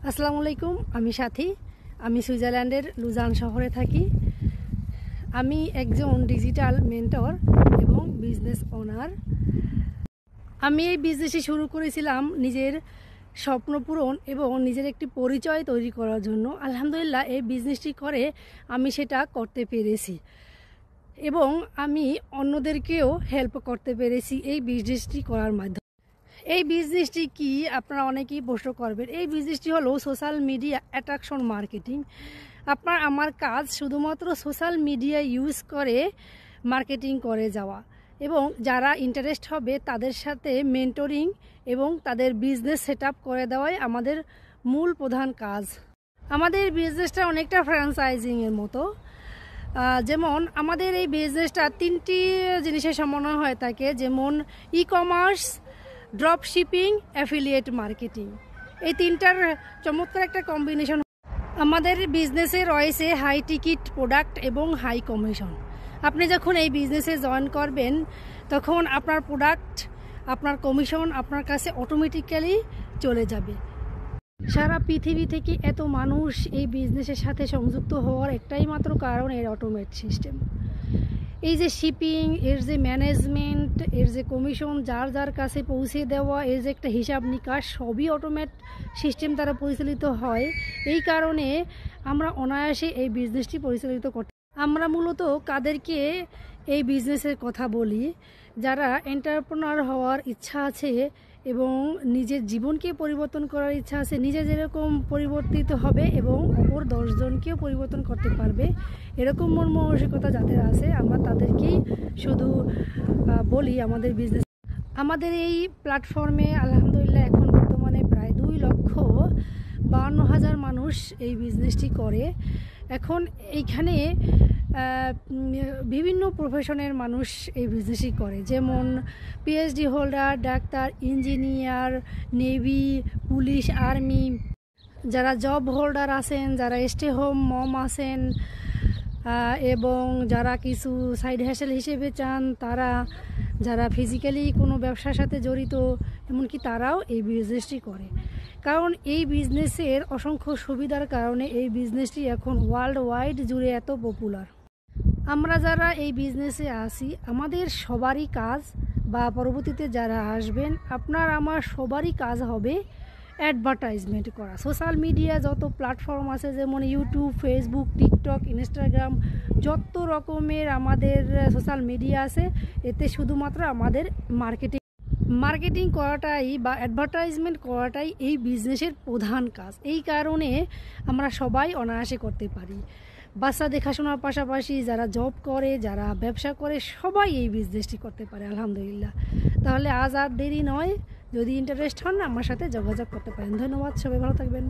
আসসালামু আলাইকুম। আমি সাথী। আমি সুইজারল্যান্ডের লুজান শহরে থাকি। আমি একজন ডিজিটাল মেন্টর এবং বিজনেস ওনার। আমি এই বিজনেসটি শুরু করেছিলাম নিজের স্বপ্ন পূরণ এবং নিজের একটি পরিচয় তৈরি করার জন্য। আলহামদুলিল্লাহ, এই বিজনেসটি করে আমি সেটা করতে পেরেছি এবং আমি অন্যদেরকেও হেল্প করতে পেরেছি এই বিজনেসটি করার মাধ্যমে। এই বিজনেসটি কি আপনারা অনেকেই প্রশ্ন করবেন। এই বিজনেসটি হলো সোশ্যাল মিডিয়া অ্যাট্রাকশন মার্কেটিং। আমার কাজ শুধুমাত্র সোশ্যাল মিডিয়া ইউজ করে মার্কেটিং করে যাওয়া এবং যারা ইন্টারেস্ট হবে তাদের সাথে মেন্টরিং এবং তাদের বিজনেস সেট আপ করে দেওয়াই আমাদের মূল প্রধান কাজ। আমাদের বিজনেসটা অনেকটা ফ্র্যাঞ্চাইজিংয়ের মতো। যেমন আমাদের এই বিজনেসটা তিনটি জিনিসের সমন্বয় হয়ে থাকে, যেমন e commerce, drop shipping, affiliate marketing. এই তিনটার চমৎকার একটা কম্বিনেশন। আমাদের বিজনেসে রয়েছে হাই টিকিট প্রোডাক্ট এবং হাই কমিশন। আপনি যখন এই বিজনেসে জয়েন করবেন তখন আপনার প্রোডাক্ট, আপনার কমিশন আপনার কাছে অটোমেটিক্যালি চলে যাবে। সারা পৃথিবী থেকে এত মানুষ এই বিজনেসের সাথে সংযুক্ত হওয়ার একটাই মাত্র কারণ এর অটোমেট সিস্টেম। এই যে শিপিং, এর যে ম্যানেজমেন্ট, এর যে কমিশন যার যার কাছে পৌঁছে দেওয়া, এর যে একটা হিসাব নিকাশ, সবই অটোমেট সিস্টেম দ্বারা পরিচালিত হয়। এই কারণে আমরা অনায়াসে এই বিজনেসটি পরিচালিত করতে। আমরা মূলত কাদেরকে এই বিজনেসের কথা বলি? যারা এন্টারপ্রেনার হওয়ার ইচ্ছা আছে এবং নিজের জীবনকে পরিবর্তন করার ইচ্ছা আছে, নিজে যেরকম পরিবর্তিত হবে এবং অপর 10 জনকেও পরিবর্তন করতে পারবে, এরকম মন মানসিকতা যাদের আছে আমরা তাদেরকেই শুধু বলি আমাদের বিজনেস। আমাদের এই প্ল্যাটফর্মে আলহামদুলিল্লাহ এখন বর্তমানে প্রায় 2,52,000 মানুষ এই বিজনেসটি করে। এখন এইখানে বিভিন্ন প্রফেশনের মানুষ এই বিজনেসই করে, যেমন PhD holder, doctor, engineer, navy, police, army, যারা জব হোল্ডার আছেন, যারা স্টে হোম মম আছেন এবং যারা কিছু সাইড হ্যাসেল হিসেবে চান, তারা যারা ফিজিক্যালি কোনো ব্যবসার সাথে জড়িত, এমনকি তারাও এই বিজনেসটি করে। কারণ এই বিজনেসের অসংখ্য সুবিধার কারণে এই বিজনেসটি এখন ওয়ার্ল্ড ওয়াইড জুড়ে এত পপুলার। আমরা যারা এই বিজনেসে আসি আমাদের সবারই কাজ, বা পরবর্তীতে যারা আসবেন আপনার আমার সবারই কাজ হবে অ্যাডভার্টাইজমেন্ট করা। সোশ্যাল মিডিয়া যত প্ল্যাটফর্ম আছে, যেমন ইউটিউব, ফেসবুক, টিকটক, ইনস্টাগ্রাম, যত রকমের আমাদের সোশ্যাল মিডিয়া আছে, এতে শুধুমাত্র আমাদের মার্কেটিং করাটাই বা অ্যাডভার্টাইজমেন্ট করাটাই এই বিজনেসের প্রধান কাজ। এই কারণে আমরা সবাই অনায়াসে করতে পারি। বাচ্চা দেখাশোনার পাশাপাশি যারা জব করে, যারা ব্যবসা করে, সবাই এই বিজনেসটি করতে পারে আলহামদুলিল্লাহ। তাহলে আজ আর দেরি নয়, যদি ইন্টারেস্ট হন আমার সাথে যোগাযোগ করতে পারেন। ধন্যবাদ, সবাই ভালো থাকবেন।